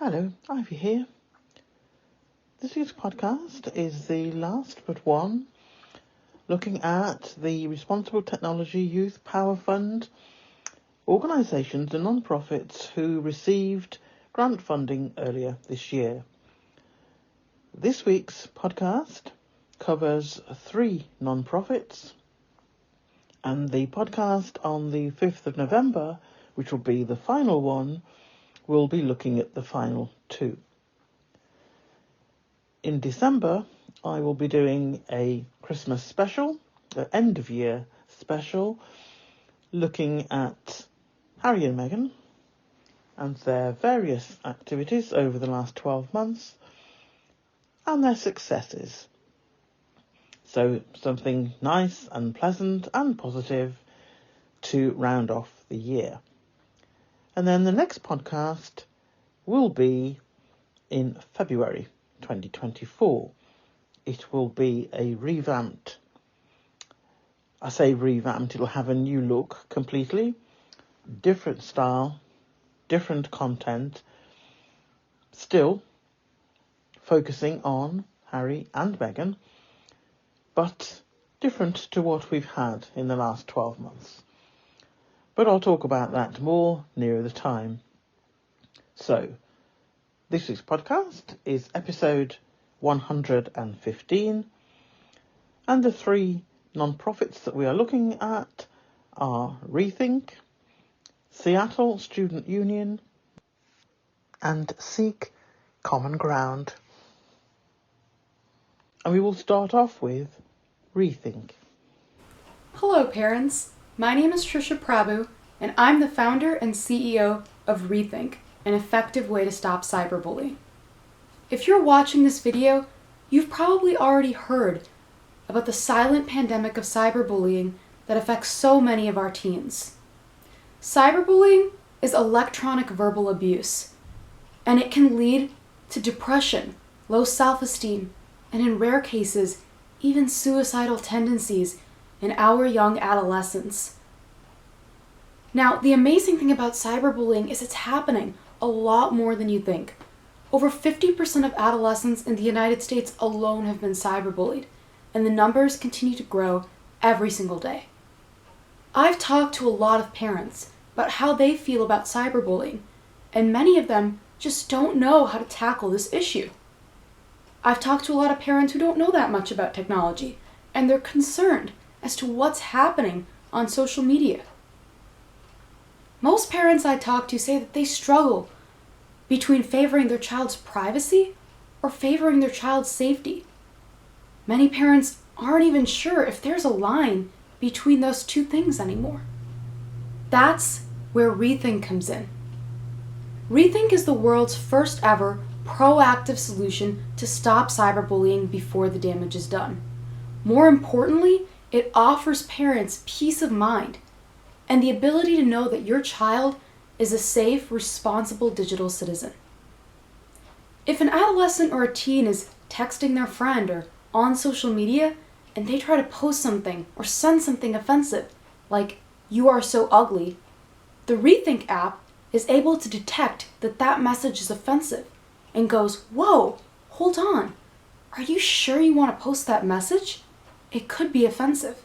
Hello, Ivy here. This week's podcast is the last but one, looking at the Responsible Technology Youth Power Fund organisations and non-profits who received grant funding earlier this year. This week's podcast covers 3 non-profits, and the podcast on the 5th of November, which will be the final one, we'll be looking at the final 2. In December, I will be doing a Christmas special, an end of year special, looking at Harry and Meghan and their various activities over the last 12 months and their successes. So something nice and pleasant and positive to round off the year. And then the next podcast will be in February 2024. It will be a revamped, I say revamped, it'll have a new look completely, different style, different content, still focusing on Harry and Meghan, but different to what we've had in the last 12 months. But I'll talk about that more nearer the time. So, this week's podcast is episode 115, and the 3 non-profits that we are looking at are ReThink, Seattle Student Union, and SeekCommonGround. And we will start off with ReThink. Hello parents, my name is Trisha Prabhu, and I'm the founder and CEO of ReThink, an effective way to stop cyberbullying. If you're watching this video, you've probably already heard about the silent pandemic of cyberbullying that affects so many of our teens. Cyberbullying is electronic verbal abuse, and it can lead to depression, low self-esteem, and in rare cases, even suicidal tendencies in our young adolescents. Now, the amazing thing about cyberbullying is it's happening a lot more than you think. Over 50% of adolescents in the United States alone have been cyberbullied, and the numbers continue to grow every single day. I've talked to a lot of parents about how they feel about cyberbullying, and many of them just don't know how to tackle this issue. I've talked to a lot of parents who don't know that much about technology, and they're concerned as to what's happening on social media. Most parents I talk to say that they struggle between favoring their child's privacy or favoring their child's safety. Many parents aren't even sure if there's a line between those two things anymore. That's where ReThink comes in. ReThink is the world's first ever proactive solution to stop cyberbullying before the damage is done. More importantly, it offers parents peace of mind and the ability to know that your child is a safe, responsible digital citizen. If an adolescent or a teen is texting their friend or on social media and they try to post something or send something offensive, like "you are so ugly," the ReThink app is able to detect that that message is offensive and goes, "Whoa, hold on, are you sure you want to post that message? It could be offensive."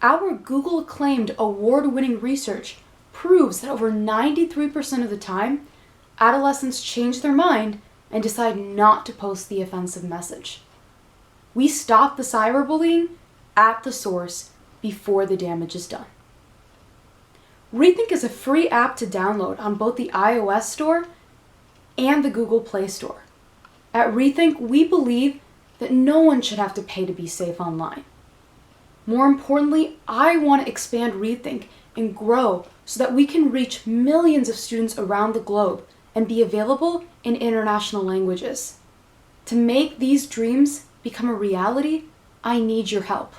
Our Google-acclaimed award-winning research proves that over 93% of the time, adolescents change their mind and decide not to post the offensive message. We stop the cyberbullying at the source before the damage is done. ReThink is a free app to download on both the iOS Store and the Google Play Store. At ReThink, we believe that no one should have to pay to be safe online. More importantly, I want to expand ReThink and grow so that we can reach millions of students around the globe and be available in international languages. To make these dreams become a reality, I need your help.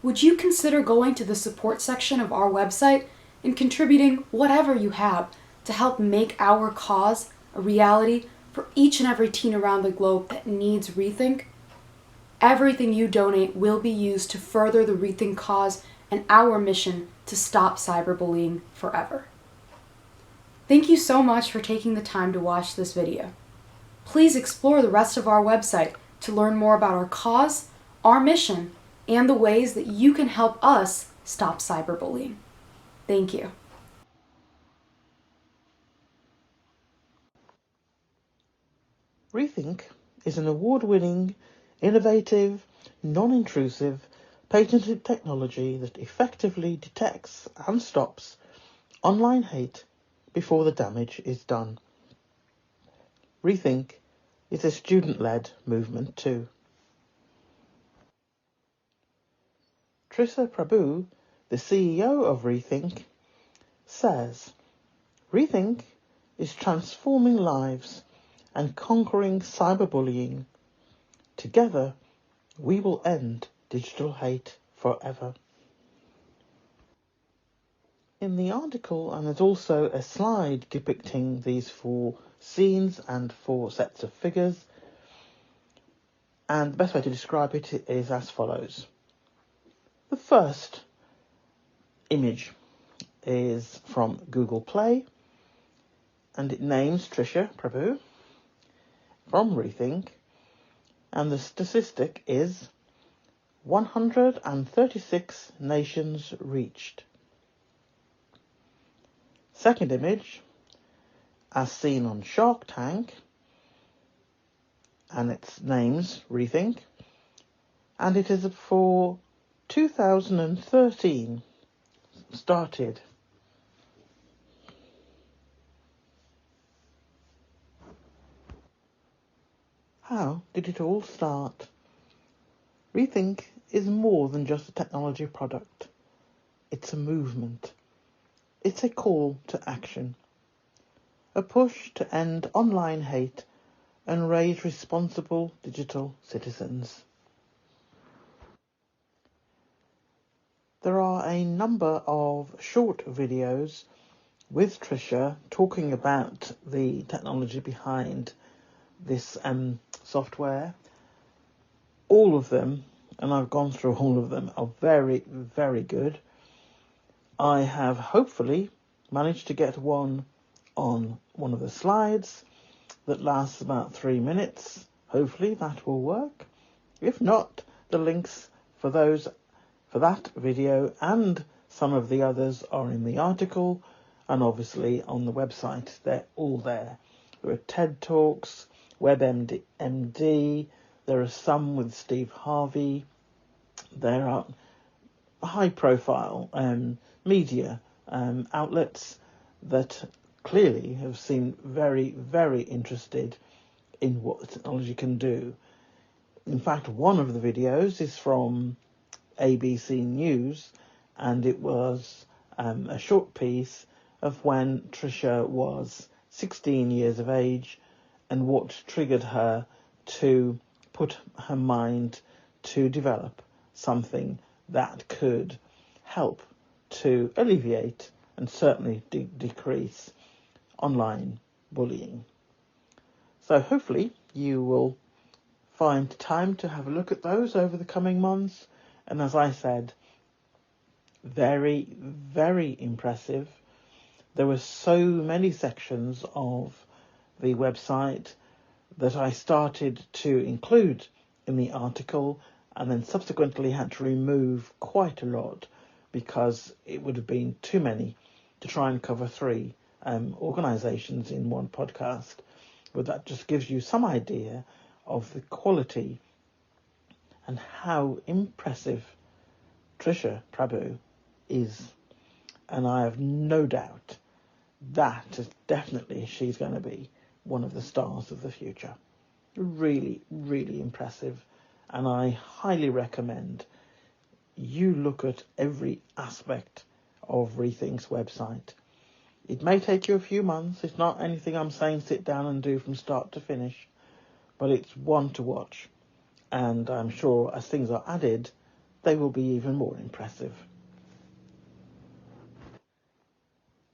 Would you consider going to the support section of our website and contributing whatever you have to help make our cause a reality for each and every teen around the globe that needs ReThink? Everything you donate will be used to further the ReThink cause and our mission to stop cyberbullying forever. Thank you so much for taking the time to watch this video. Please explore the rest of our website to learn more about our cause, our mission, and the ways that you can help us stop cyberbullying. Thank you. ReThink is an award-winning, innovative, non-intrusive, patented technology that effectively detects and stops online hate before the damage is done. ReThink is a student-led movement too. Trisha Prabhu, the CEO of ReThink, says, ReThink is transforming lives and conquering cyberbullying. Together, we will end digital hate forever. In the article, and there's also a slide depicting these 4 scenes and 4 sets of figures, and the best way to describe it is as follows. The first image is from Google Play, and it names Trisha Prabhu from ReThink, and the statistic is 136 nations reached. Second image, as seen on Shark Tank, and its names ReThink, and it is for 2013 started. How did it all start? ReThink is more than just a technology product. It's a movement. It's a call to action. A push to end online hate and raise responsible digital citizens. There are a number of short videos with Trisha talking about the technology behind this software. All of them, and I've gone through all of them, are very, very good. I have hopefully managed to get one on one of the slides that lasts about 3 minutes. Hopefully that will work. If not, the links for that video and some of the others are in the article and obviously on the website. They're all there. There are TED Talks, WebMD, there are some with Steve Harvey, there are high-profile media outlets that clearly have seemed very, very interested in what the technology can do. In fact, one of the videos is from ABC News, and it was a short piece of when Trisha was 16 years of age and what triggered her to put her mind to develop something that could help to alleviate and certainly decrease online bullying. So hopefully you will find time to have a look at those over the coming months. And as I said, very, very impressive. There were so many sections of the website that I started to include in the article and then subsequently had to remove quite a lot because it would have been too many to try and cover 3 organisations in one podcast. But that just gives you some idea of the quality and how impressive Trisha Prabhu is. And I have no doubt that is definitely she's going to be one of the stars of the future. Really, really impressive. And I highly recommend you look at every aspect of ReThink's website. It may take you a few months. It's not anything I'm saying sit down and do from start to finish, but it's one to watch. And I'm sure as things are added, they will be even more impressive.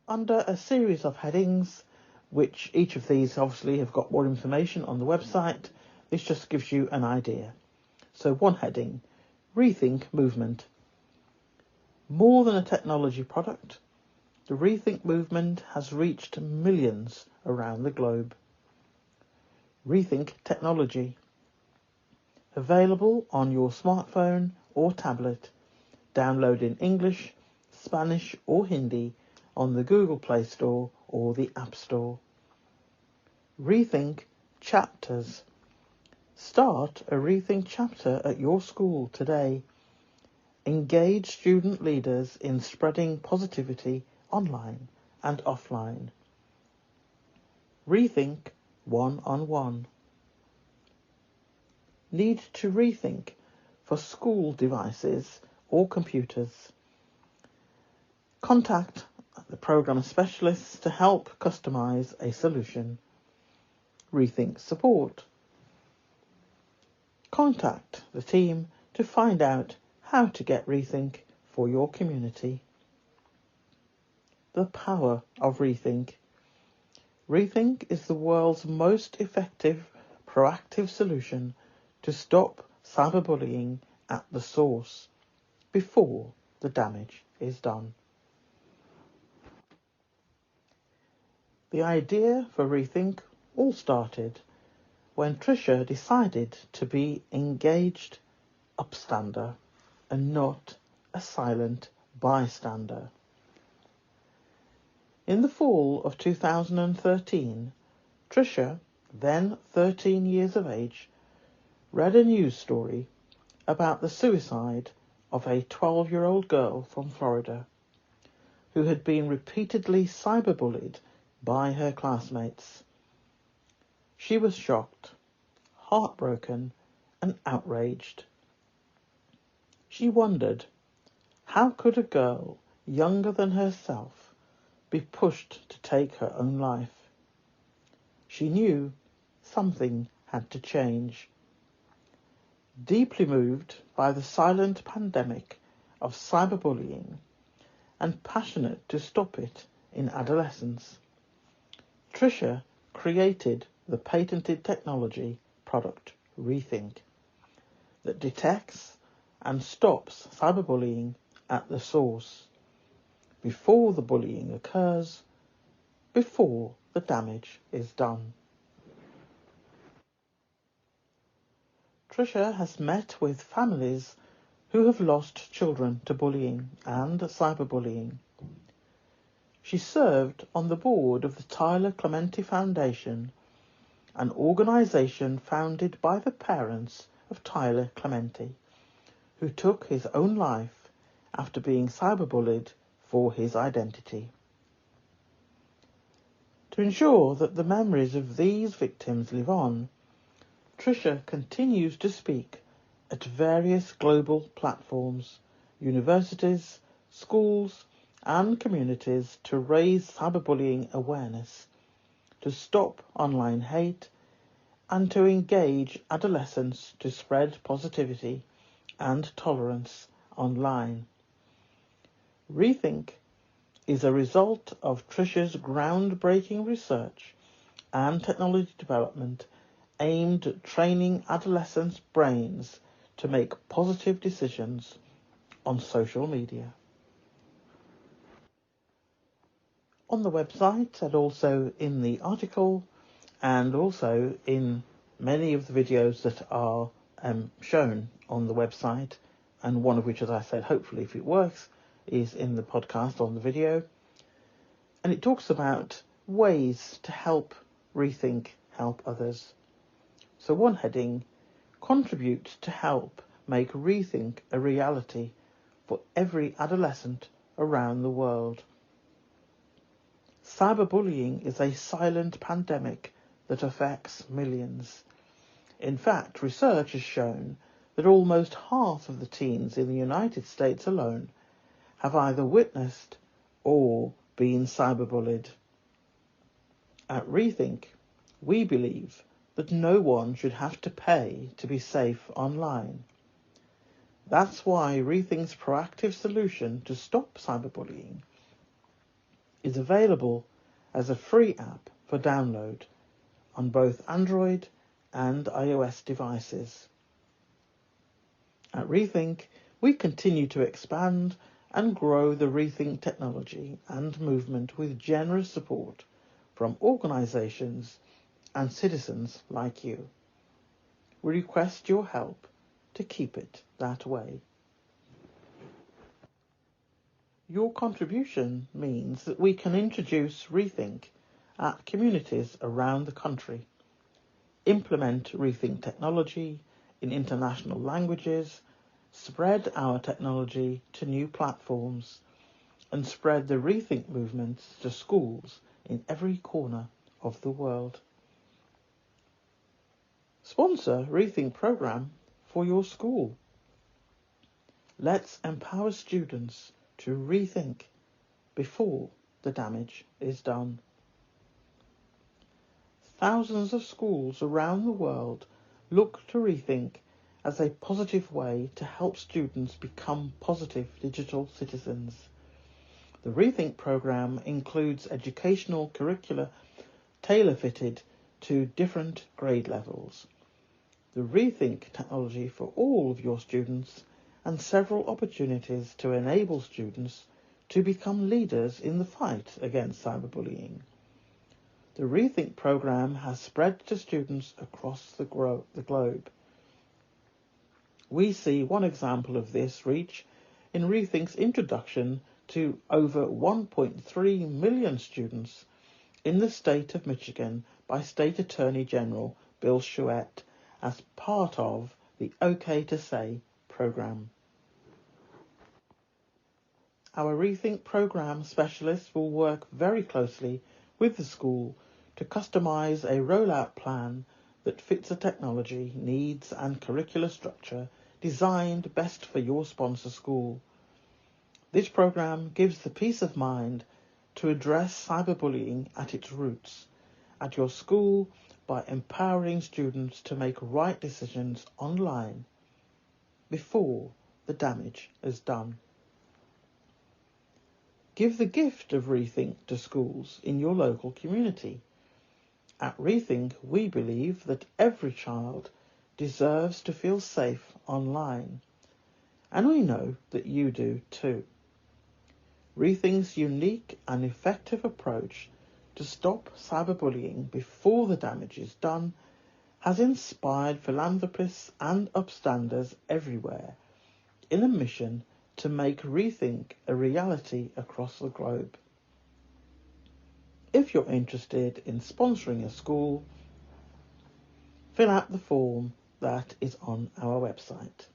Under a series of headings, which each of these obviously have got more information on the website, this just gives you an idea. So one heading, ReThink Movement. More than a technology product, the ReThink movement has reached millions around the globe. ReThink technology, available on your smartphone or tablet, download in English, Spanish or Hindi on the Google Play Store or the App Store. ReThink chapters. Start a ReThink chapter at your school today. Engage student leaders in spreading positivity online and offline. ReThink one-on-one. Need to rethink for school devices or computers? Contact the programme specialists to help customise a solution. ReThink support. Contact the team to find out how to get ReThink for your community. The power of ReThink. ReThink is the world's most effective, proactive solution to stop cyberbullying at the source before the damage is done. The idea for ReThink all started when Tricia decided to be engaged upstander and not a silent bystander. In the fall of 2013, Tricia, then 13 years of age, read a news story about the suicide of a 12-year-old girl from Florida who had been repeatedly cyberbullied by her classmates. She was shocked, heartbroken, and outraged. She wondered, how could a girl younger than herself be pushed to take her own life? She knew something had to change. Deeply moved by the silent pandemic of cyberbullying and passionate to stop it in adolescence, Tricia created the patented technology product ReThink that detects and stops cyberbullying at the source, before the bullying occurs, before the damage is done. Tricia has met with families who have lost children to bullying and cyberbullying. She served on the board of the Tyler Clementi Foundation, an organisation founded by the parents of Tyler Clementi, who took his own life after being cyberbullied for his identity. To ensure that the memories of these victims live on, Tricia continues to speak at various global platforms, universities, schools and communities to raise cyberbullying awareness, to stop online hate, and to engage adolescents to spread positivity and tolerance online. ReThink is a result of Tricia's groundbreaking research and technology development aimed at training adolescents' brains to make positive decisions on social media. On the website and also in the article and also in many of the videos that are shown on the website, and one of which, as I said, hopefully if it works, is in the podcast on the video. And it talks about ways to help ReThink help others. So one heading, contribute to help make ReThink a reality for every adolescent around the world. Cyberbullying is a silent pandemic that affects millions. In fact, research has shown that almost half of the teens in the United States alone have either witnessed or been cyberbullied. At ReThink, we believe that no one should have to pay to be safe online. That's why ReThink's proactive solution to stop cyberbullying is available as a free app for download on both Android and iOS devices. At ReThink, we continue to expand and grow the ReThink technology and movement with generous support from organisations and citizens like you. We request your help to keep it that way. Your contribution means that we can introduce ReThink at communities around the country, implement ReThink technology in international languages, spread our technology to new platforms, and spread the ReThink movements to schools in every corner of the world. Sponsor ReThink programme for your school. Let's empower students to rethink before the damage is done. Thousands of schools around the world look to ReThink as a positive way to help students become positive digital citizens. The ReThink programme includes educational curricula tailor-fitted to different grade levels, the ReThink technology for all of your students, and several opportunities to enable students to become leaders in the fight against cyberbullying. The ReThink programme has spread to students across the globe. We see one example of this reach in ReThink's introduction to over 1.3 million students in the state of Michigan by State Attorney General Bill Chouette as part of the OK to Say programme. Our ReThink programme specialists will work very closely with the school to customise a rollout plan that fits the technology, needs and curricular structure designed best for your sponsor school. This programme gives the peace of mind to address cyberbullying at its roots at your school by empowering students to make right decisions online before the damage is done. Give the gift of ReThink to schools in your local community. At ReThink, we believe that every child deserves to feel safe online, and we know that you do too. ReThink's unique and effective approach to stop cyberbullying before the damage is done has inspired philanthropists and upstanders everywhere in a mission to make ReThink a reality across the globe. If you're interested in sponsoring a school, fill out the form that is on our website.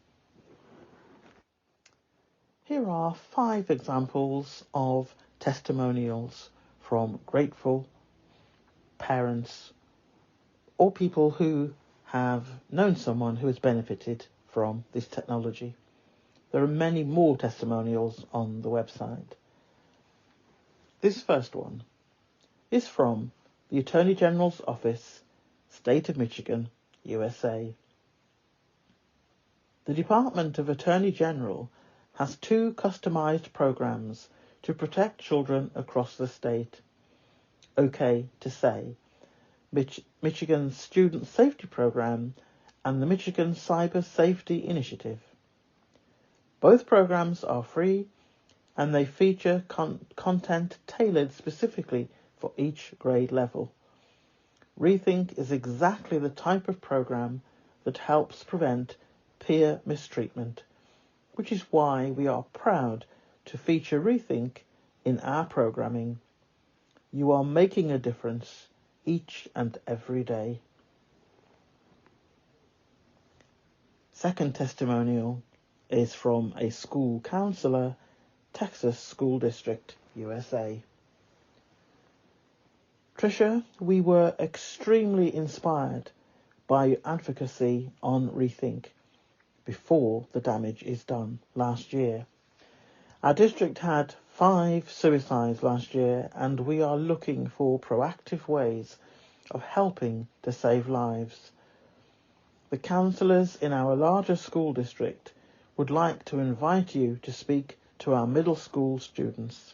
Here are 5 examples of testimonials from grateful parents or people who have known someone who has benefited from this technology. There are many more testimonials on the website. This first one is from the Attorney General's Office, State of Michigan, USA. The Department of Attorney General has 2 customized programs to protect children across the state. OK to Say, Michigan's Student Safety Program, and the Michigan Cyber Safety Initiative. Both programs are free and they feature content tailored specifically for each grade level. ReThink is exactly the type of program that helps prevent peer mistreatment, which is why we are proud to feature ReThink in our programming. You are making a difference each and every day. Second testimonial is from a school counsellor, Texas School District, USA. Tricia, we were extremely inspired by your advocacy on ReThink before the damage is done last year. Our district had 5 suicides last year, and we are looking for proactive ways of helping to save lives. The counsellors in our larger school district would like to invite you to speak to our middle school students,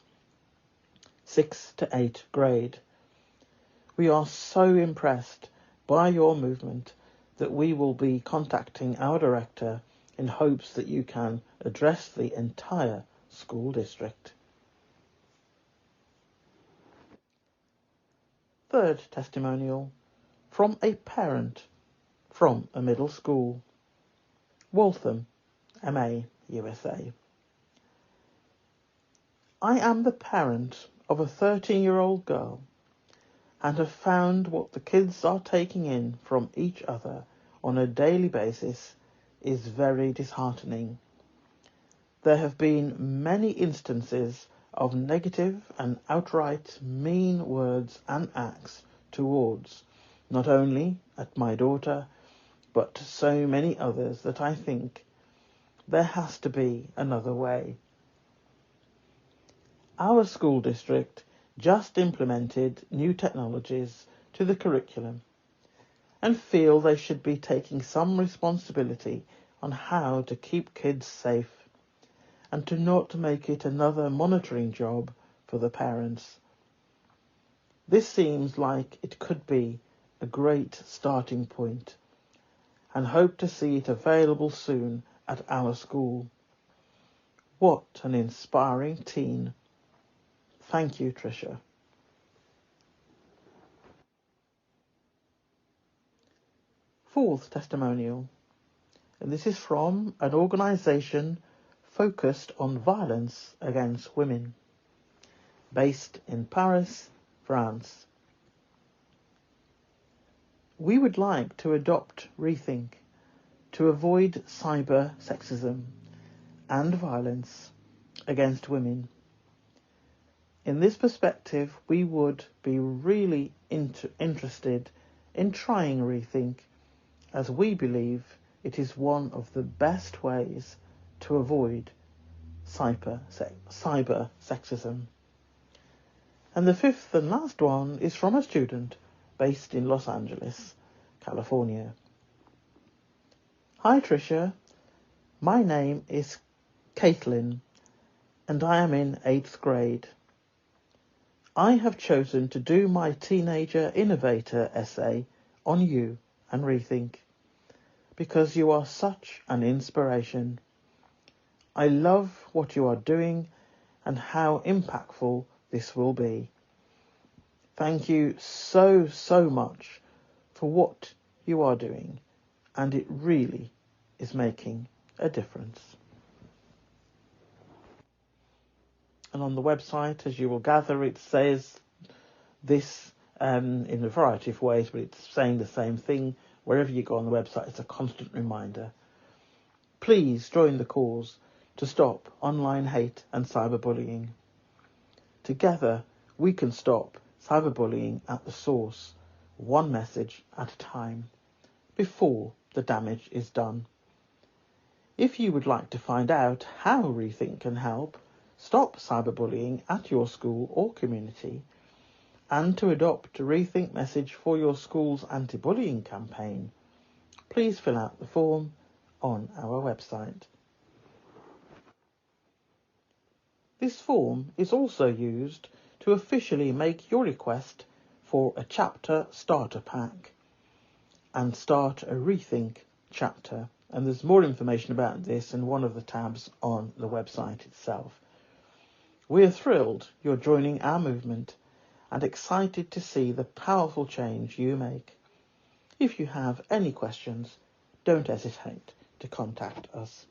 6th to 8th grade. We are so impressed by your movement that we will be contacting our director in hopes that you can address the entire School District. Third testimonial from a parent from a middle school, Waltham, MA, USA. I am the parent of a 13-year-old girl and have found what the kids are taking in from each other on a daily basis is very disheartening. There have been many instances of negative and outright mean words and acts towards not only at my daughter, but so many others that I think there has to be another way. Our school district just implemented new technologies to the curriculum and feel they should be taking some responsibility on how to keep kids safe and to not make it another monitoring job for the parents. This seems like it could be a great starting point and hope to see it available soon at our school. What an inspiring teen. Thank you, Tricia. Fourth testimonial, and this is from an organisation focused on violence against women, based in Paris, France. We would like to adopt ReThink to avoid cyber sexism and violence against women. In this perspective, we would be really interested in trying ReThink, as we believe it is one of the best ways to avoid cyber sexism. And the fifth and last one is from a student based in Los Angeles, California. Hi Tricia, my name is Caitlin and I am in 8th grade. I have chosen to do my Teenager Innovator essay on you and ReThink because you are such an inspiration. I love what you are doing and how impactful this will be. Thank you so much for what you are doing, and it really is making a difference. And on the website, as you will gather, it says this in a variety of ways, but it's saying the same thing. Wherever you go on the website, it's a constant reminder. Please join the cause to stop online hate and cyberbullying. Together, we can stop cyberbullying at the source, one message at a time, before the damage is done. If you would like to find out how ReThink can help stop cyberbullying at your school or community, and to adopt a ReThink message for your school's anti-bullying campaign, please fill out the form on our website. This form is also used to officially make your request for a chapter starter pack and start a ReThink chapter. And there's more information about this in one of the tabs on the website itself. We're thrilled you're joining our movement and excited to see the powerful change you make. If you have any questions, don't hesitate to contact us.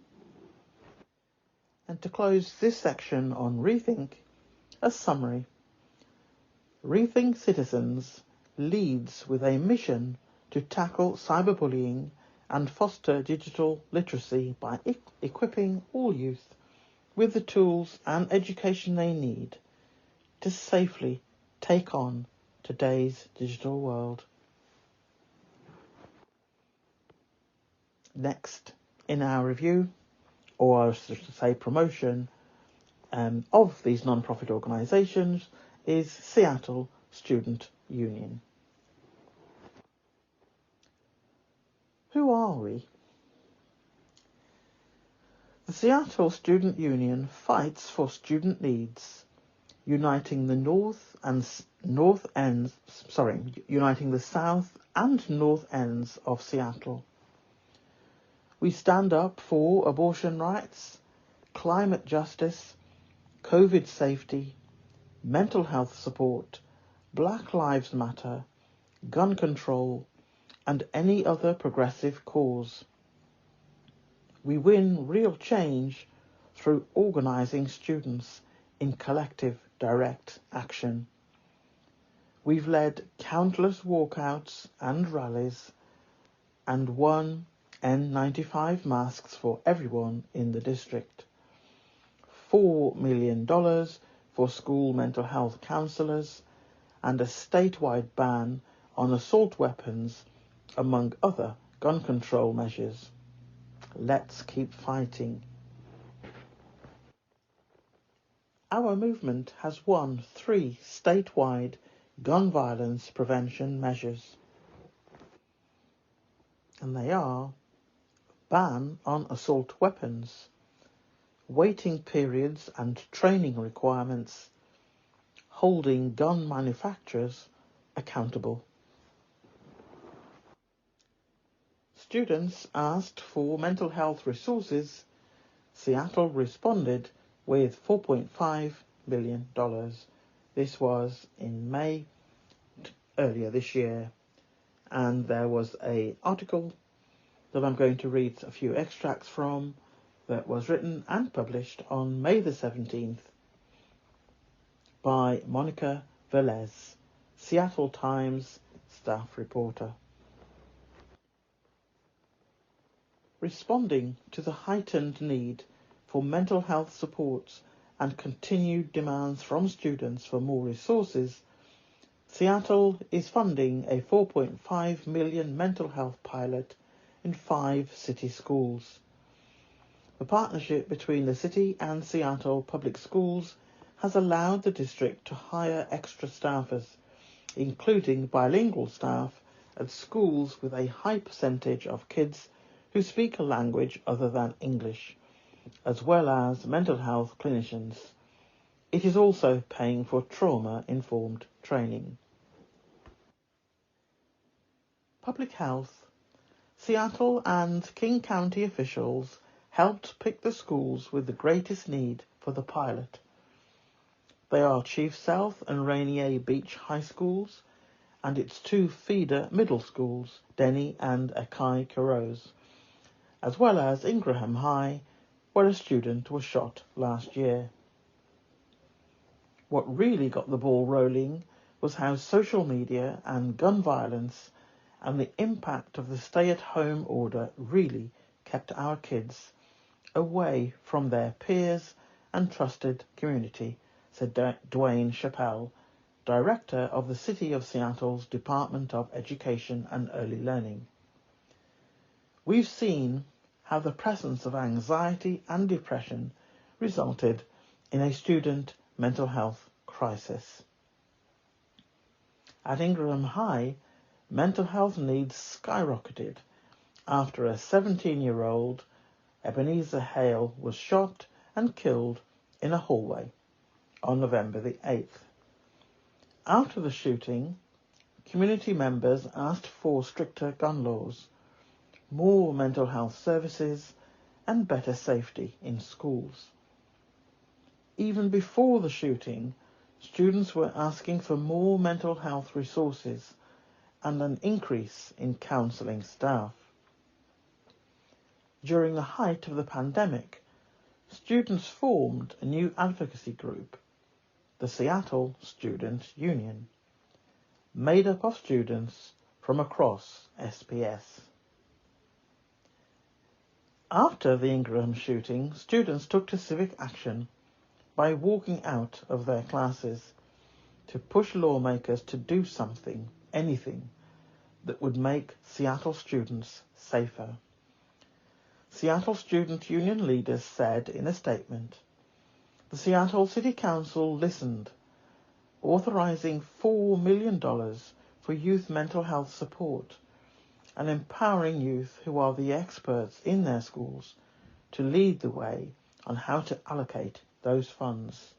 And to close this section on ReThink, a summary. ReThink Citizens leads with a mission to tackle cyberbullying and foster digital literacy by equipping all youth with the tools and education they need to safely take on today's digital world. Next in our review, or I should say promotion, of these non-profit organisations is Seattle Student Union. Who are we? The Seattle Student Union fights for student needs, uniting the uniting the south and north ends of Seattle. We stand up for abortion rights, climate justice, COVID safety, mental health support, Black Lives Matter, gun control, and any other progressive cause. We win real change through organising students in collective direct action. We've led countless walkouts and rallies and won N95 masks for everyone in the district, $4 million for school mental health counsellors, and a statewide ban on assault weapons, among other gun control measures. Let's keep fighting. Our movement has won 3 statewide gun violence prevention measures. And they are: ban on assault weapons, waiting periods and training requirements, holding gun manufacturers accountable. Students asked for mental health resources. Seattle responded with $4.5 million. This was in May earlier this year, and there was an article that I'm going to read a few extracts from that was written and published on May the 17th by Monica Velez, Seattle Times staff reporter. Responding to the heightened need for mental health supports and continued demands from students for more resources, Seattle is funding a $4.5 million mental health pilot in 5 city schools. The partnership between the city and Seattle Public Schools has allowed the district to hire extra staffers, including bilingual staff at schools with a high percentage of kids who speak a language other than English, as well as mental health clinicians. It is also paying for trauma-informed training. Public health. Seattle and King County officials helped pick the schools with the greatest need for the pilot. They are Chief South and Rainier Beach High Schools and its 2 feeder middle schools, Denny and Akai Carouse, as well as Ingraham High, where a student was shot last year. What really got the ball rolling was how social media and gun violence and the impact of the stay-at-home order really kept our kids away from their peers and trusted community, said Dwayne Chappelle, Director of the City of Seattle's Department of Education and Early Learning. We've seen how the presence of anxiety and depression resulted in a student mental health crisis. At Ingraham High, mental health needs skyrocketed after a 17-year-old, Ebenezer Hale, was shot and killed in a hallway on November the 8th. After the shooting, community members asked for stricter gun laws, more mental health services, and better safety in schools. Even before the shooting, students were asking for more mental health resources and an increase in counselling staff. During the height of the pandemic, students formed a new advocacy group, the Seattle Student Union, made up of students from across SPS. After the Ingraham shooting, students took to civic action by walking out of their classes to push lawmakers to do something, anything, that would make Seattle students safer. Seattle Student Union leaders said in a statement, the Seattle City Council listened, authorizing $4 million for youth mental health support and empowering youth who are the experts in their schools to lead the way on how to allocate those funds.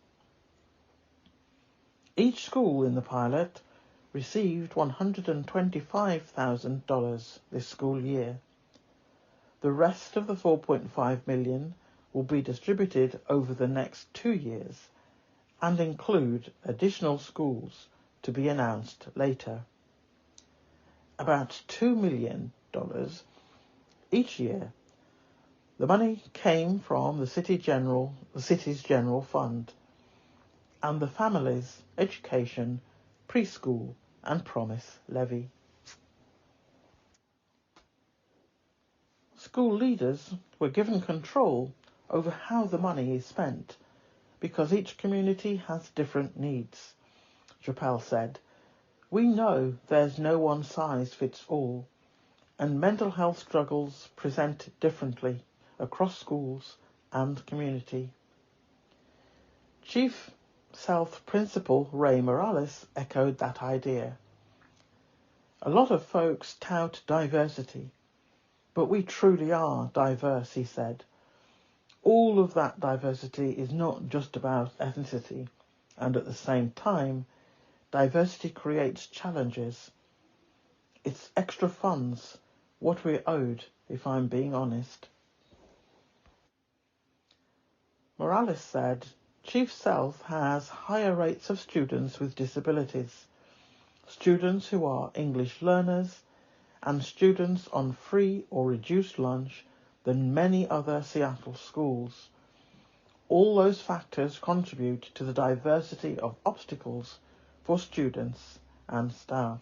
Each school in the pilot received $125,000 this school year. The rest of the $4.5 million will be distributed over the next 2 years and include additional schools to be announced later. About $2 million each year. The money came from the city's general fund and the family's education, preschool and promise levy. School leaders were given control over how the money is spent because each community has different needs. Chappell said, "We know there's no one size fits all, and mental health struggles present differently across schools and community." Chief South Principal Ray Morales echoed that idea. "A lot of folks tout diversity, but we truly are diverse," he said. "All of that diversity is not just about ethnicity, and at the same time, diversity creates challenges. It's extra funds, what we're owed, if I'm being honest." Morales said Chief South has higher rates of students with disabilities, students who are English learners, and students on free or reduced lunch than many other Seattle schools. All those factors contribute to the diversity of obstacles for students and staff.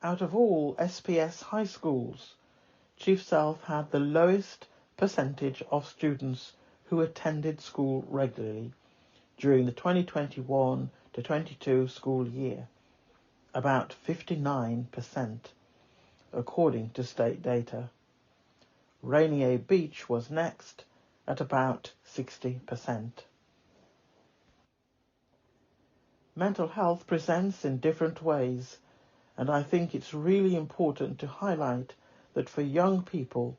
Out of all SPS high schools, Chief South had the lowest percentage of students who attended school regularly during the 2021-22 school year, about 59%, according to state data. Rainier Beach was next at about 60%. Mental health presents in different ways, and I think it's really important to highlight that for young people,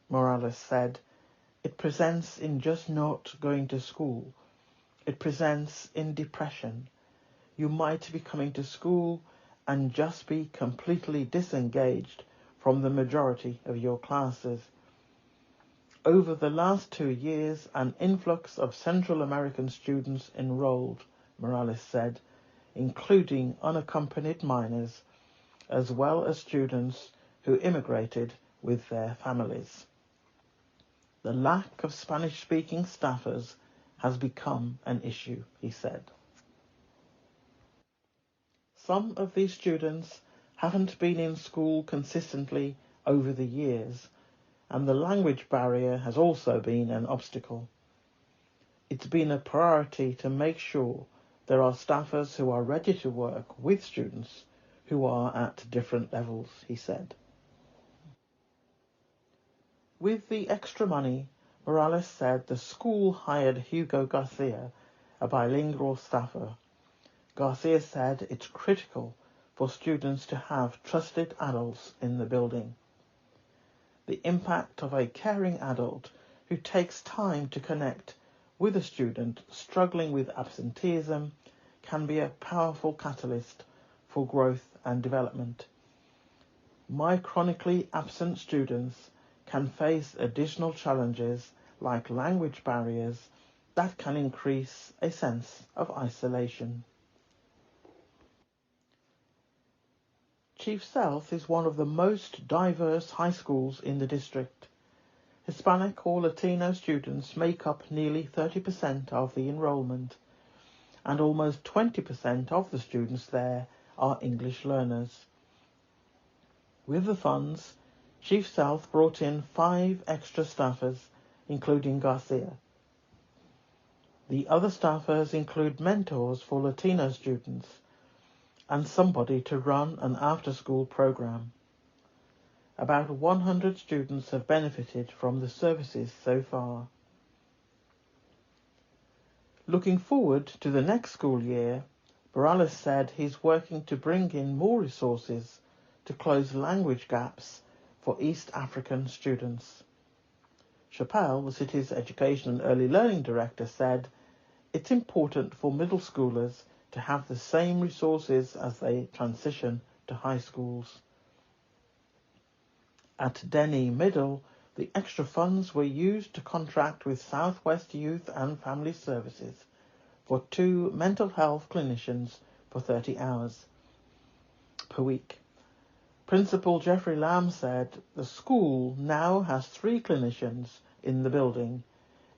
Morales said, it presents in just not going to school. It presents in depression. You might be coming to school and just be completely disengaged from the majority of your classes. Over the last 2 years, an influx of Central American students enrolled, Morales said, including unaccompanied minors, as well as students who immigrated with their families. The lack of Spanish-speaking staffers has become an issue, he said. Some of these students haven't been in school consistently over the years, and the language barrier has also been an obstacle. It's been a priority to make sure there are staffers who are ready to work with students who are at different levels, he said. With the extra money, Morales said the school hired Hugo Garcia, a bilingual staffer. Garcia said it's critical for students to have trusted adults in the building. The impact of a caring adult who takes time to connect with a student struggling with absenteeism can be a powerful catalyst for growth and development. My chronically absent students can face additional challenges like language barriers that can increase a sense of isolation. Chief South is one of the most diverse high schools in the district. Hispanic or Latino students make up nearly 30% of the enrollment, and almost 20% of the students there are English learners. With the funds, Chief South brought in 5 extra staffers, including Garcia. The other staffers include mentors for Latino students and somebody to run an after-school program. About 100 students have benefited from the services so far. Looking forward to the next school year, Morales said he's working to bring in more resources to close language gaps for East African students. Chappell, the city's Education and Early Learning Director, said it's important for middle schoolers to have the same resources as they transition to high schools. At Denny Middle, The extra funds were used to contract with South West Youth and Family Services for 2 mental health clinicians for 30 hours per week. Principal Geoffrey Lamb said the school now has 3 clinicians in the building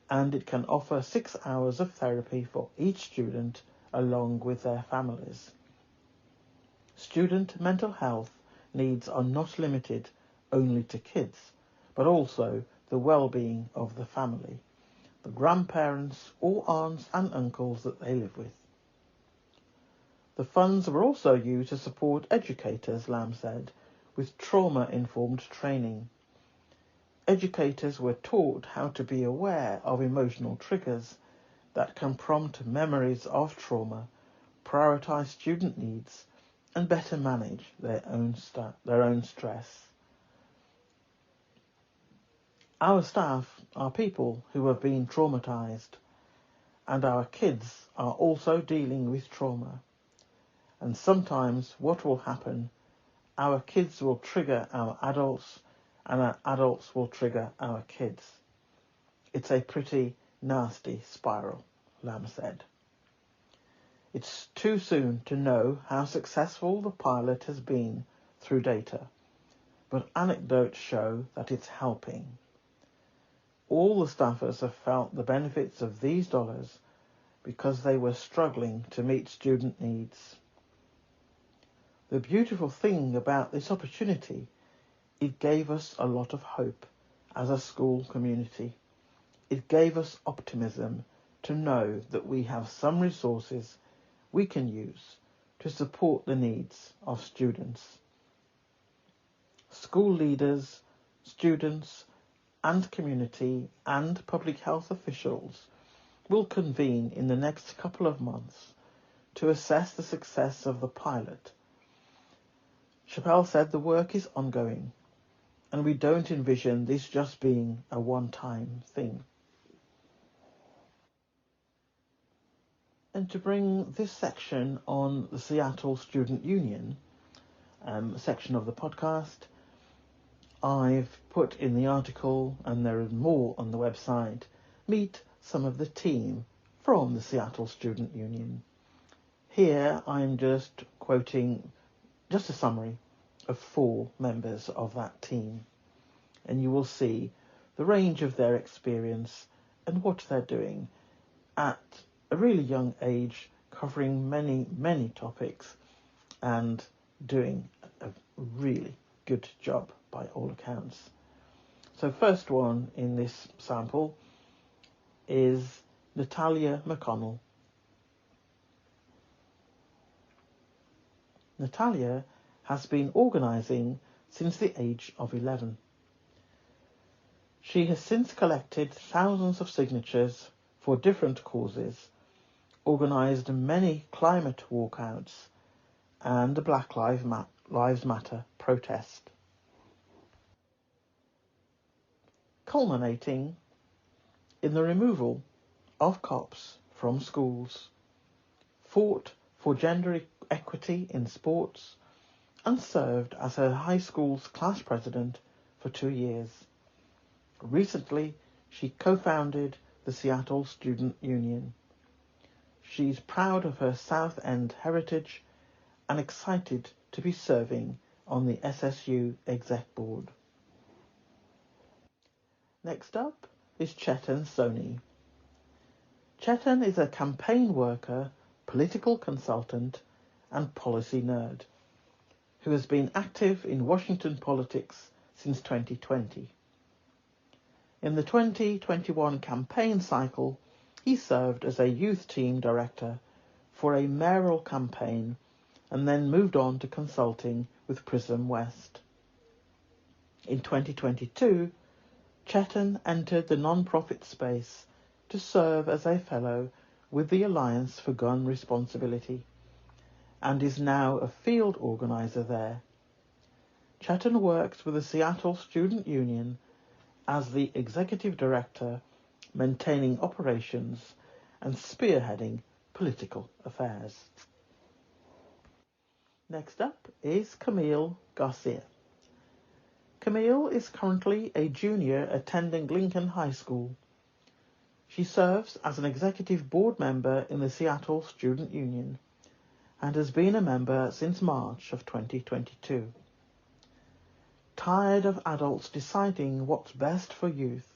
and it can offer 6 hours of therapy for each student along with their families. Student mental health needs are not limited only to kids, but also the well-being of the family, the grandparents or aunts and uncles that they live with. The funds were also used to support educators, Lamb said, with trauma-informed training. Educators were taught how to be aware of emotional triggers that can prompt memories of trauma, prioritise student needs, and better manage their own stress. Our staff are people who have been traumatised, and our kids are also dealing with trauma. And sometimes what will happen, our kids will trigger our adults, and our adults will trigger our kids. It's a pretty nasty spiral, Lamb said. It's too soon to know how successful the pilot has been through data, but anecdotes show that it's helping. All the staffers have felt the benefits of these dollars because they were struggling to meet student needs. The beautiful thing about this opportunity, it gave us a lot of hope as a school community. It gave us optimism to know that we have some resources we can use to support the needs of students. School leaders, students, and community and public health officials will convene in the next couple of months to assess the success of the pilot. Chappell said the work is ongoing and we don't envision this just being a one-time thing. And to bring this section on the Seattle Student Union section of the podcast, I've put in the article, and there is more on the website, meet some of the team from the Seattle Student Union. Here I'm just quoting just a summary of 4 members of that team, and you will see the range of their experience and what they're doing at a really young age, covering many topics and doing a really good job by all accounts. So first one in this sample is Natalia McConnell. Natalia has been organising since the age of 11. She has since collected thousands of signatures for different causes, organised many climate walkouts and a Black Lives Matter protest, culminating in the removal of cops from schools, fought for gender equity in sports, and served as her high school's class president for 2 years. Recently, she co-founded the Seattle Student Union. She's proud of her South End heritage and excited to be serving on the SSU exec board. Next up is Chetan Soni. Chetan is a campaign worker, political consultant, and policy nerd who has been active in Washington politics since 2020. In the 2021 campaign cycle, he served as a youth team director for a mayoral campaign and then moved on to consulting with Prism West. In 2022, Chetan entered the non-profit space to serve as a fellow with the Alliance for Gun Responsibility and is now a field organiser there. Chetan works with the Seattle Student Union as the executive director, maintaining operations and spearheading political affairs. Next up is Camille Garcia. Camille is currently a junior attending Lincoln High School. She serves as an executive board member in the Seattle Student Union and has been a member since March of 2022. Tired of adults deciding what's best for youth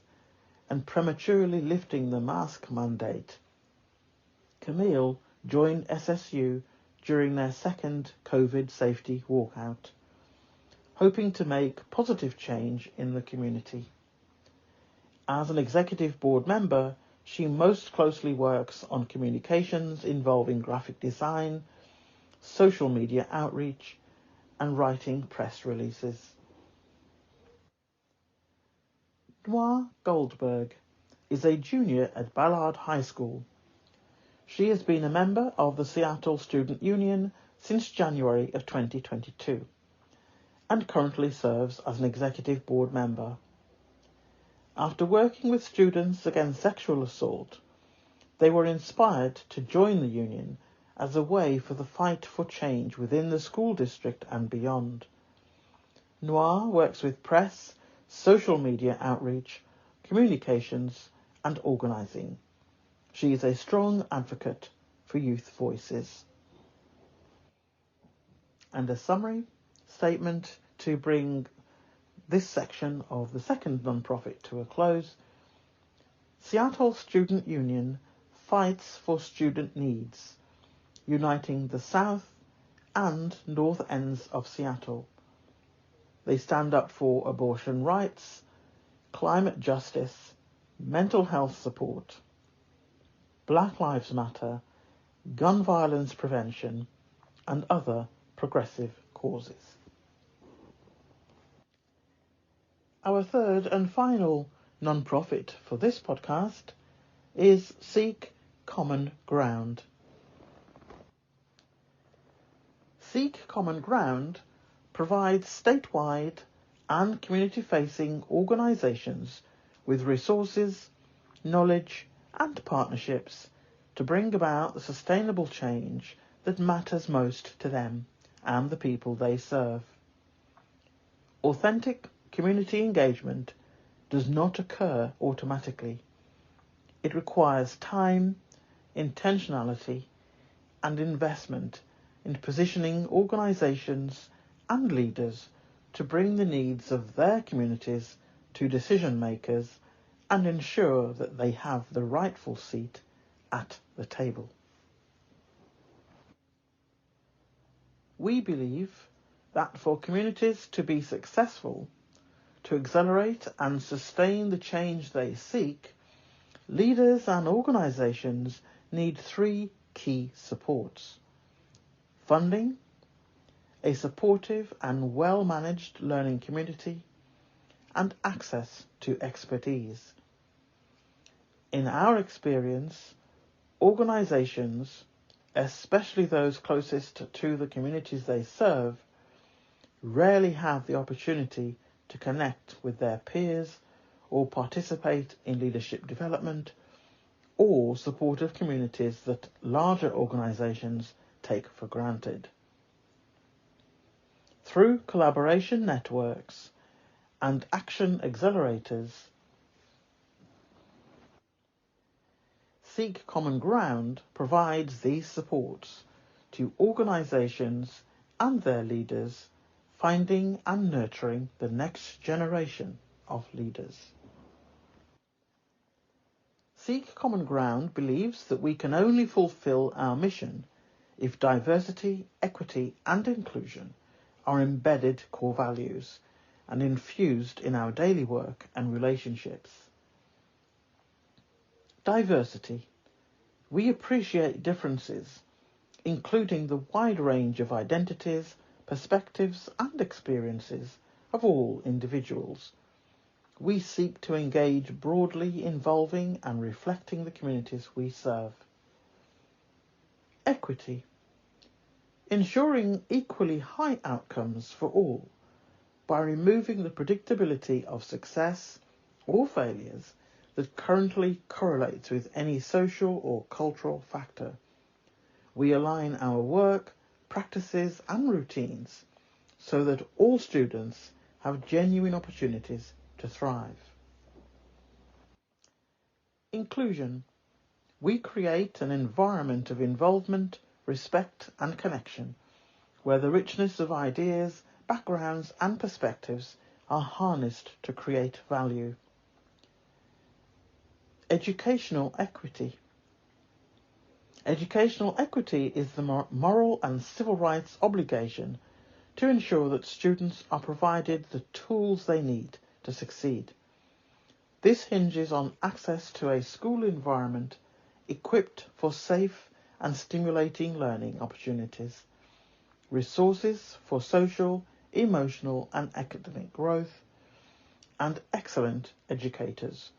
and prematurely lifting the mask mandate, Camille joined SSU during their second COVID safety walkout, hoping to make positive change in the community. As an executive board member, she most closely works on communications involving graphic design, social media outreach, and writing press releases. Noir Goldberg is a junior at Ballard High School. She has been a member of the Seattle Student Union since January of 2022 and currently serves as an executive board member. After working with students against sexual assault, they were inspired to join the union as a way for the fight for change within the school district and beyond. Noir works with press, social media outreach, communications, and organising. She is a strong advocate for youth voices. And a summary statement to bring this section of the second non-profit to a close. Seattle Student Union fights for student needs, uniting the south and north ends of Seattle. They stand up for abortion rights, climate justice, mental health support, Black Lives Matter, gun violence prevention, and other progressive causes. Our third and final non-profit for this podcast is SeekCommonGround. SeekCommonGround provides statewide and community-facing organisations with resources, knowledge and partnerships to bring about the sustainable change that matters most to them and the people they serve. Authentic community engagement does not occur automatically. It requires time, intentionality and investment in positioning organisations and leaders to bring the needs of their communities to decision makers and ensure that they have the rightful seat at the table. We believe that for communities to be successful, to accelerate and sustain the change they seek, leaders and organisations need three key supports: funding, a supportive and well-managed learning community, and access to expertise. In our experience, organisations, especially those closest to the communities they serve, rarely have the opportunity to connect with their peers or participate in leadership development or supportive communities that larger organisations take for granted. Through collaboration networks and action accelerators, SeekCommonGround provides these supports to organisations and their leaders, finding and nurturing the next generation of leaders. SeekCommonGround believes that we can only fulfil our mission if diversity, equity and inclusion are embedded core values and infused in our daily work and relationships. Diversity. We appreciate differences, including the wide range of identities, perspectives and experiences of all individuals. We seek to engage broadly, involving and reflecting the communities we serve. Equity. Ensuring equally high outcomes for all by removing the predictability of success or failures that currently correlates with any social or cultural factor. We align our work, practices and routines so that all students have genuine opportunities to thrive. Inclusion. We create an environment of involvement, respect and connection, where the richness of ideas, backgrounds and perspectives are harnessed to create value. Educational equity. Educational equity is the moral and civil rights obligation to ensure that students are provided the tools they need to succeed. This hinges on access to a school environment equipped for safe and stimulating learning opportunities, resources for social, emotional and academic growth, and excellent educators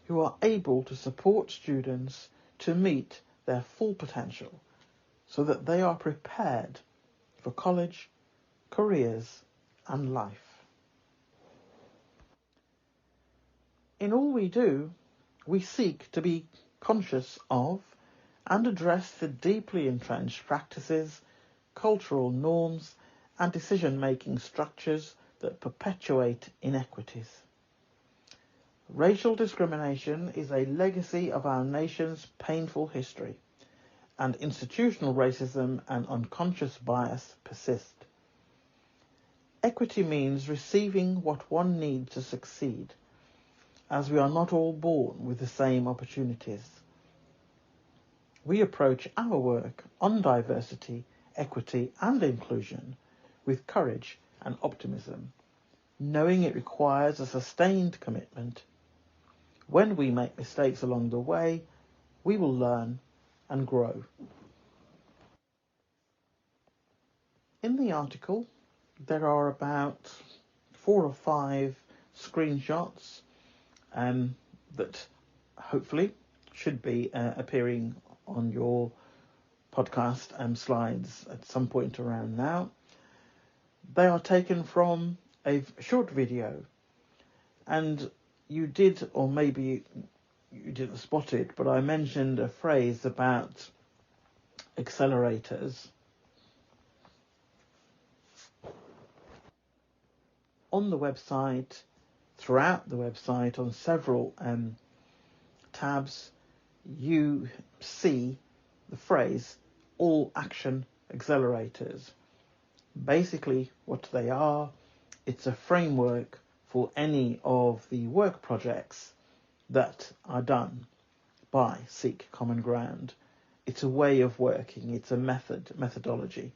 who are able to support students to meet their full potential so that they are prepared for college, careers and life. In all we do, we seek to be conscious of and address the deeply entrenched practices, cultural norms and decision-making structures that perpetuate inequities. Racial discrimination is a legacy of our nation's painful history, and institutional racism and unconscious bias persist. Equity means receiving what one needs to succeed, as we are not all born with the same opportunities. We approach our work on diversity, equity and inclusion with courage and optimism, knowing it requires a sustained commitment. When we make mistakes along the way, we will learn and grow. In the article, there are about 4 or 5 screenshots that hopefully should be appearing on your podcast slides at some point around now. They are taken from a short video, and you did, or maybe you didn't spot it, but I mentioned a phrase about accelerators. On the website, throughout the website, on several tabs, you see the phrase all action accelerators. Basically what they are, it's a framework for any of the work projects that are done by SeekCommonGround. It's a way of working, it's a methodology.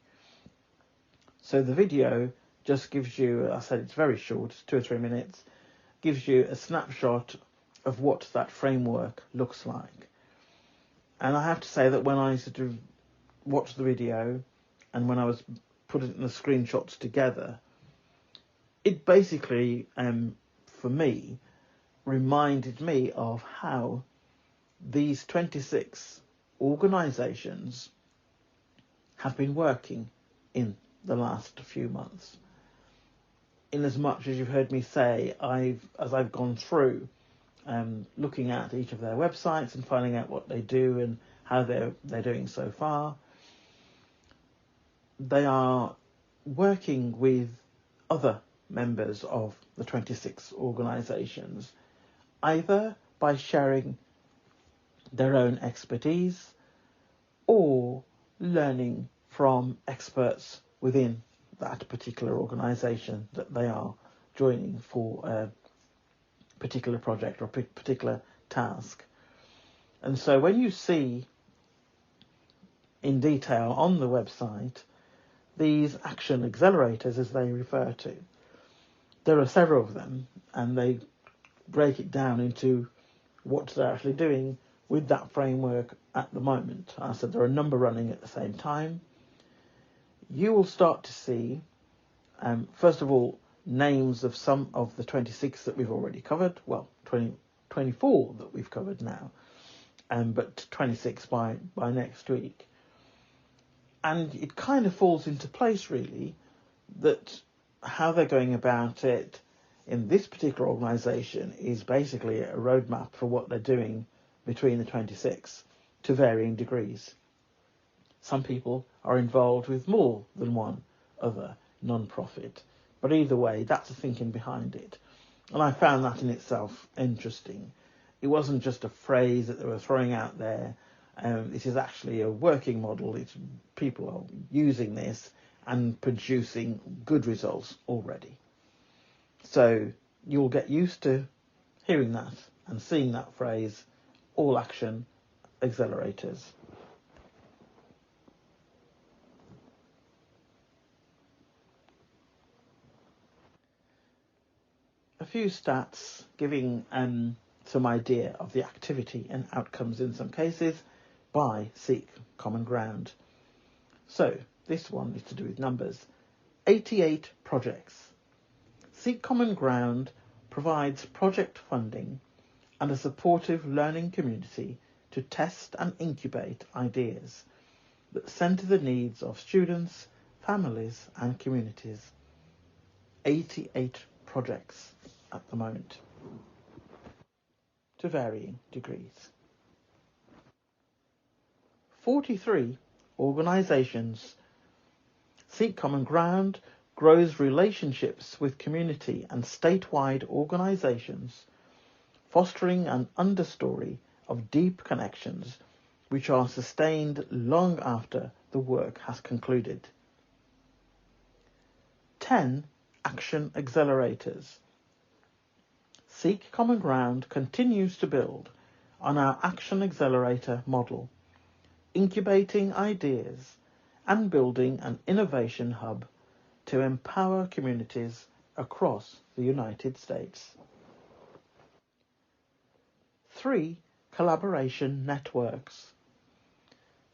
So the video just gives you, I said it's very short, 2 or 3 minutes, gives you a snapshot of what that framework looks like. And I have to say that when I sort of watched the video and when I was putting the screenshots together, it basically, for me, reminded me of how these 26 organisations have been working in the last few months. In as much as you've heard me say, as I've gone through looking at each of their websites and finding out what they do and how they're doing so far, they are working with other members of the 26 organisations, either by sharing their own expertise or learning from experts within that particular organisation that they are joining for a particular project or a particular task. And so when you see in detail on the website these action accelerators, as they refer to, there are several of them, and they break it down into what they're actually doing with that framework at the moment. I said there are a number running at the same time. You will start to see, first of all, names of some of the 26 that we've already covered. Well, 24 that we've covered now, but 26 by next week. And it kind of falls into place, really, that how they're going about it in this particular organisation is basically a roadmap for what they're doing between the 26 to varying degrees. Some people are involved with more than one other non-profit, But either way, that's the thinking behind it. And I found that in itself interesting. It wasn't just a phrase that they were throwing out there. This is actually a working model. People are using this and producing good results already. So you'll get used to hearing that and seeing that phrase, all action accelerators. A few stats giving some idea of the activity and outcomes in some cases by SeekCommonGround. So this one is to do with numbers. 88 projects. SeekCommonGround provides project funding and a supportive learning community to test and incubate ideas that centre the needs of students, families and communities. 88 projects at the moment, to varying degrees. 43 organisations. SeekCommonGround grows relationships with community and statewide organisations, fostering an understory of deep connections which are sustained long after the work has concluded. 10 action accelerators. SeekCommonGround continues to build on our action accelerator model, incubating ideas and building an innovation hub to empower communities across the United States. 3 collaboration networks.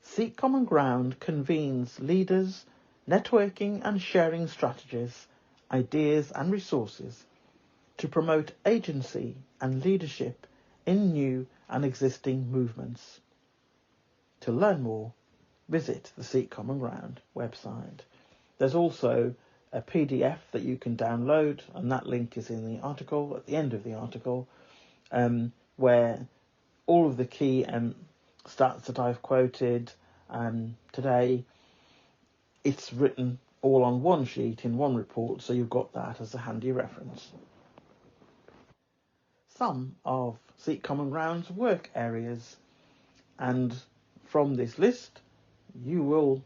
SeekCommonGround convenes leaders, networking and sharing strategies, ideas and resources to promote agency and leadership in new and existing movements. To learn more, visit the SeekCommonGround website. There's also a PDF that you can download, and that link is in the article, at the end of the article, where all of the key stats that I've quoted today, it's written all on one sheet in one report, so you've got that as a handy reference. Some of SeekCommonGround's work areas, and from this list you will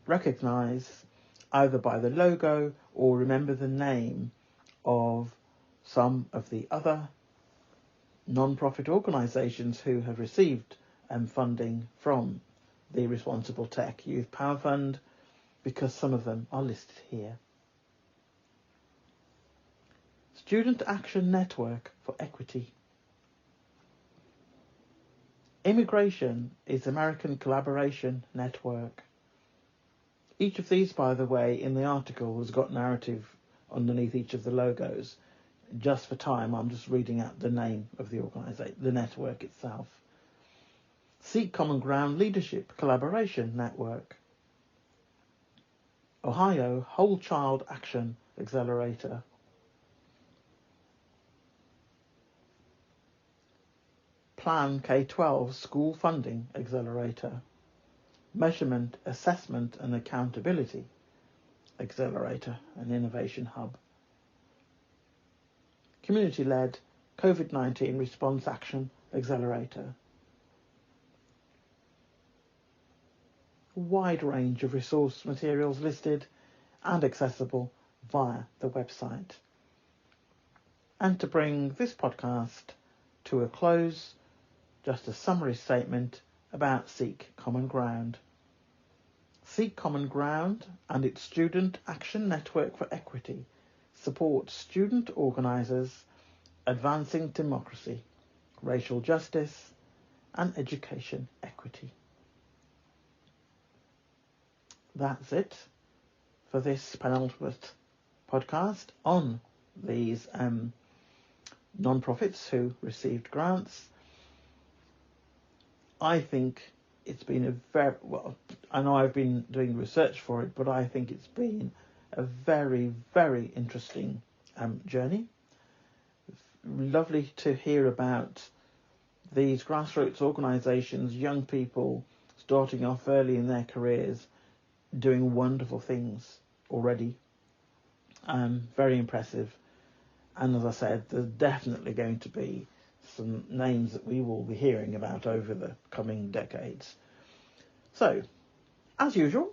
recognise either by the logo or remember the name of some of the other non-profit organisations who have received funding from the Responsible Tech Youth Power Fund, because some of them are listed here. Student Action Network for Equity. Immigration is American Collaboration Network. Each of these, by the way, in the article has got narrative underneath each of the logos. Just for time, I'm just reading out the name of the organisation, the network itself. SeekCommonGround Leadership Collaboration Network. Ohio Whole Child Action Accelerator. Plan K-12 School Funding Accelerator. Measurement, Assessment and Accountability Accelerator and Innovation Hub. Community-led COVID-19 Response Action Accelerator. A wide range of resource materials listed and accessible via the website. And to bring this podcast to a close, just a summary statement about SeekCommonGround. SeekCommonGround and its Student Action Network for Equity support student organisers advancing democracy, racial justice and education equity. That's it for this penultimate podcast on these non-profits who received grants. I think it's been a very, well, I know I've been doing research for it, but I think it's been a very, very interesting journey. Lovely to hear about these grassroots organisations, young people starting off early in their careers, doing wonderful things already. Very impressive. And as I said, there's definitely going to be some names that we will be hearing about over the coming decades. So, as usual,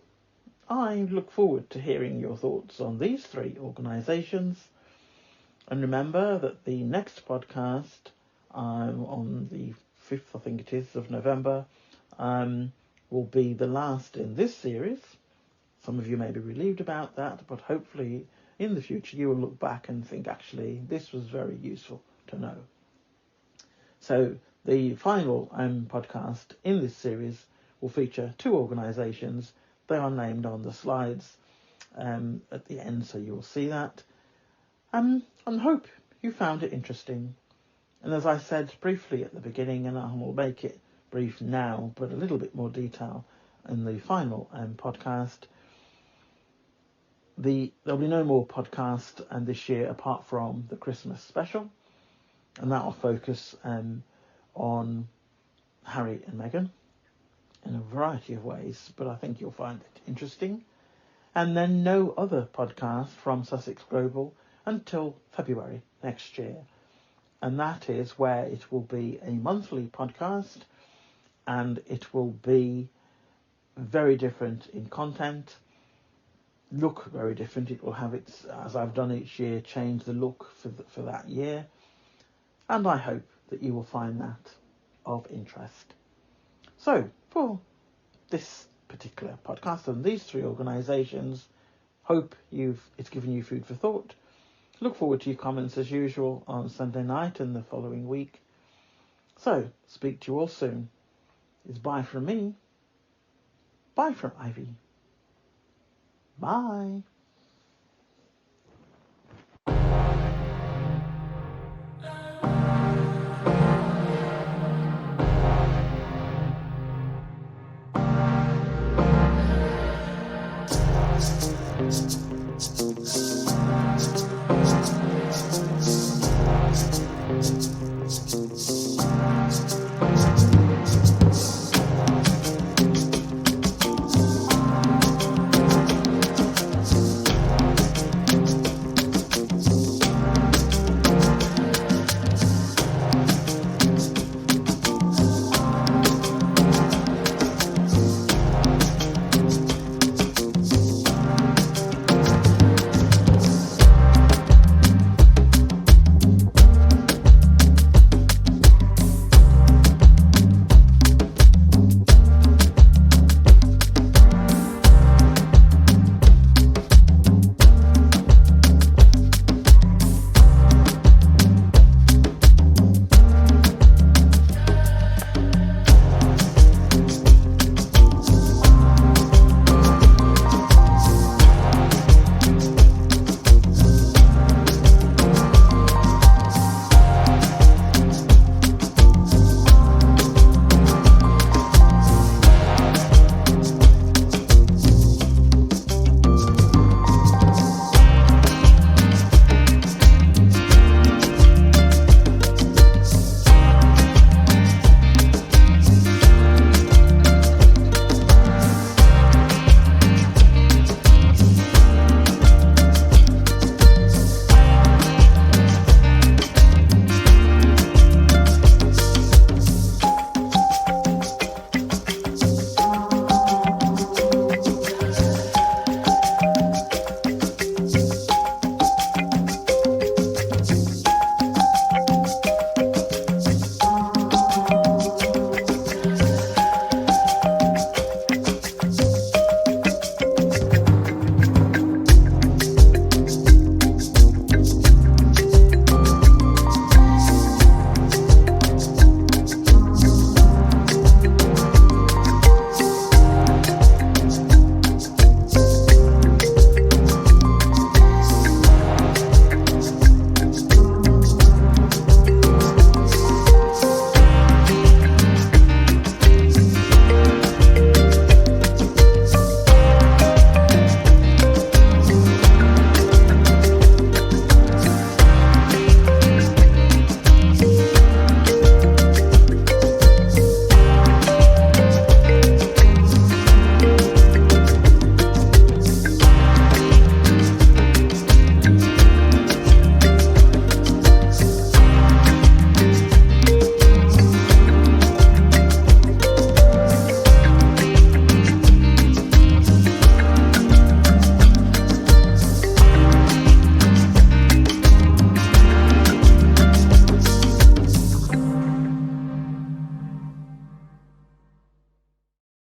I look forward to hearing your thoughts on these three organisations. And remember that the next podcast on the 5th, I think it is, of November, will be the last in this series. Some of you may be relieved about that, but hopefully in the future you will look back and think, actually, this was very useful to know. So the final podcast in this series will feature two organisations. They are named on the slides at the end, so you will see that. And hope you found it interesting. And as I said briefly at the beginning, and I will make it brief now, but a little bit more detail in the final podcast, there'll be no more podcast this year apart from the Christmas special, and that will focus on Harry and Meghan in a variety of ways, but I think you'll find it interesting. And then no other podcast from Sussex Global until February next year. And that is where it will be a monthly podcast, and it will be very different in content, look very different. It will have its, as I've done each year, change the look for that year. And I hope that you will find that of interest. So, for this particular podcast and these three organisations, hope it's given you food for thought. Look forward to your comments as usual on Sunday night and the following week. So, speak to you all soon. It's bye from me. Bye from Ivy. Bye.